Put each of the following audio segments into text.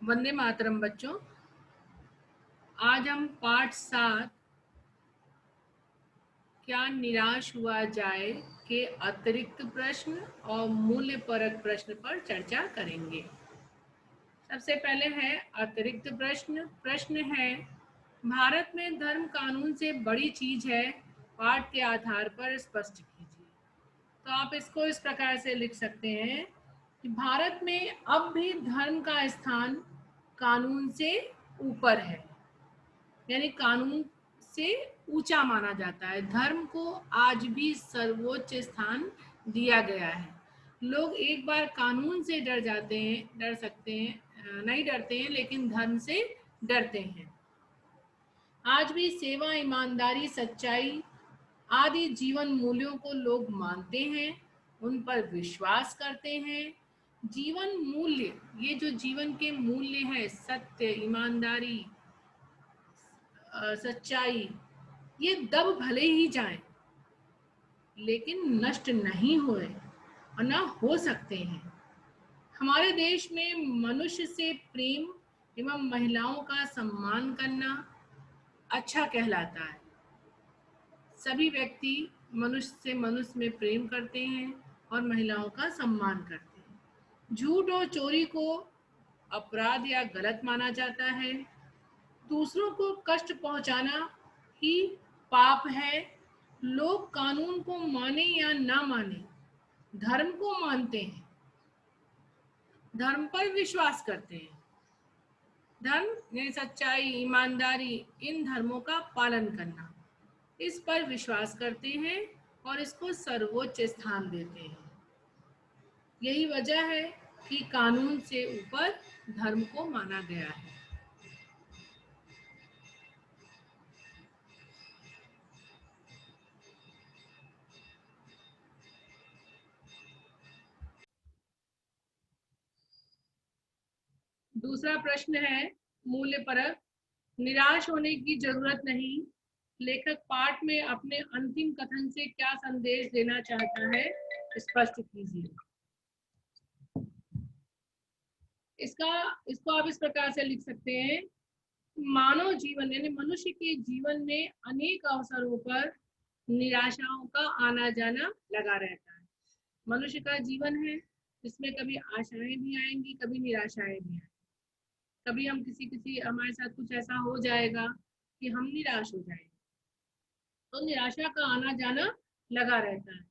वंदे मातरम बच्चों। आज हम पाठ 7 क्या निराश हुआ जाए के अतिरिक्त प्रश्न और मूल्य परक प्रश्न पर चर्चा करेंगे। सबसे पहले है अतिरिक्त प्रश्न। प्रश्न है, भारत में धर्म कानून से बड़ी चीज है, पाठ के आधार पर स्पष्ट कीजिए। तो आप इसको इस प्रकार से लिख सकते हैं कि भारत में अब भी धर्म का स्थान कानून से ऊपर है, यानी कानून से ऊंचा माना जाता है। धर्म को आज भी सर्वोच्च स्थान दिया गया है। लोग एक बार कानून से डर जाते हैं, डर सकते हैं, नहीं डरते हैं, लेकिन धर्म से डरते हैं। आज भी सेवा, ईमानदारी, सच्चाई आदि जीवन मूल्यों को लोग मानते हैं, उन पर विश्वास करते हैं। जीवन मूल्य, ये जो जीवन के मूल्य हैं, सत्य, ईमानदारी, सच्चाई, ये दब भले ही जाएं, लेकिन नष्ट नहीं हुए और ना हो सकते हैं। हमारे देश में मनुष्य से प्रेम एवं महिलाओं का सम्मान करना अच्छा कहलाता है। सभी व्यक्ति मनुष्य से मनुष्य में प्रेम करते हैं और महिलाओं का सम्मान करते हैं। झूठ और चोरी को अपराध या गलत माना जाता है। दूसरों को कष्ट पहुंचाना ही पाप है। लोग कानून को माने या ना माने, धर्म को मानते हैं, धर्म पर विश्वास करते हैं। धर्म यानी सच्चाई, ईमानदारी, इन धर्मों का पालन करना, इस पर विश्वास करते हैं और इसको सर्वोच्च स्थान देते हैं। यही वजह है कि कानून से ऊपर धर्म को माना गया है। दूसरा प्रश्न है मूल्य परक। निराश होने की जरूरत नहीं। लेखक पाठ में अपने अंतिम कथन से क्या संदेश देना चाहता है, स्पष्ट कीजिए। इसको आप इस प्रकार से लिख सकते हैं, मानव जीवन यानी मनुष्य के जीवन में अनेक अवसरों पर निराशाओं का आना जाना लगा रहता है। मनुष्य का जीवन है, जिसमें कभी आशाएं भी आएंगी, कभी निराशाएं भी आएंगी। कभी हम किसी हमारे साथ कुछ ऐसा हो जाएगा कि हम निराश हो जाएंगे, तो निराशा का आना जाना लगा रहता है।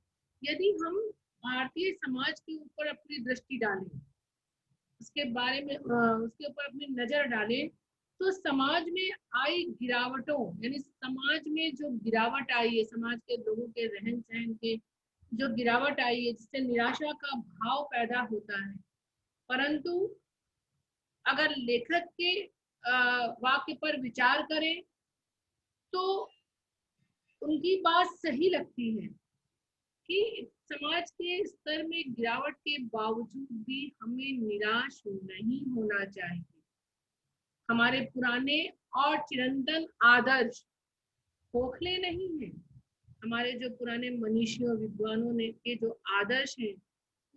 यदि हम भारतीय समाज के ऊपर अपनी दृष्टि डालें, उसके बारे में उसके ऊपर अपनी नजर डालें, तो समाज में आई गिरावटों यानी समाज में जो गिरावट आई है, समाज के लोगों के रहन सहन के जो गिरावट आई है, जिससे निराशा का भाव पैदा होता है। परंतु अगर लेखक के वाक्य पर विचार करें तो उनकी बात सही लगती है कि समाज के स्तर में गिरावट के बावजूद भी हमें निराश नहीं होना चाहिए। हमारे पुराने और चिरंतन आदर्श खोखले नहीं हैं। हमारे जो पुराने मनीषियों, विद्वानों ने के जो आदर्श हैं,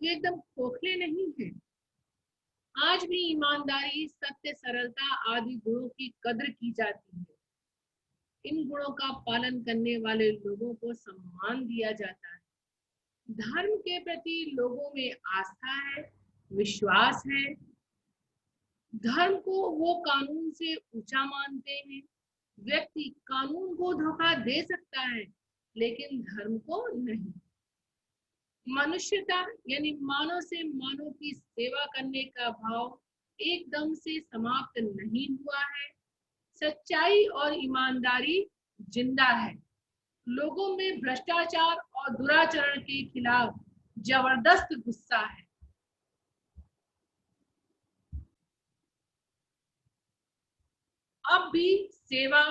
ये एकदम खोखले नहीं हैं। आज भी ईमानदारी, सत्य, सरलता आदि गुणों की कद्र की जाती है। इन गुणों का पालन करने वाले लोगों को सम्मान दिया जाता है। धर्म के प्रति लोगों में आस्था है, विश्वास है। धर्म को वो कानून से ऊंचा मानते हैं। व्यक्ति कानून को धोखा दे सकता है, लेकिन धर्म को नहीं। मनुष्यता यानी मानव से मानव की सेवा करने का भाव एकदम से समाप्त नहीं हुआ है। सच्चाई और ईमानदारी जिंदा है। लोगों में भ्रष्टाचार और दुराचरण के खिलाफ जबरदस्त गुस्सा है। अब भी सेवा,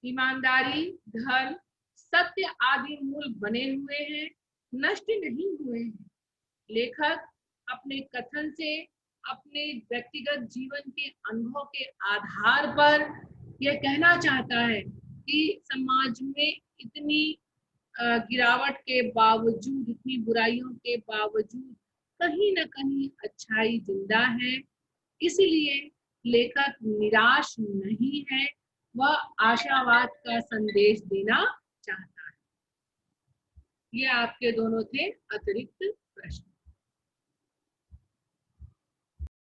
ईमानदारी, धर्म, सत्य आदि मूल बने हुए हैं, नष्ट नहीं हुए हैं। लेखक अपने कथन से, अपने व्यक्तिगत जीवन के अनुभव के आधार पर यह कहना चाहता है कि समाज में इतनी गिरावट के बावजूद, इतनी बुराइयों के बावजूद कहीं ना कहीं अच्छाई जिंदा है। इसलिए लेखक निराश नहीं है, वह आशावाद का संदेश देना चाहता है। ये आपके दोनों थे अतिरिक्त प्रश्न।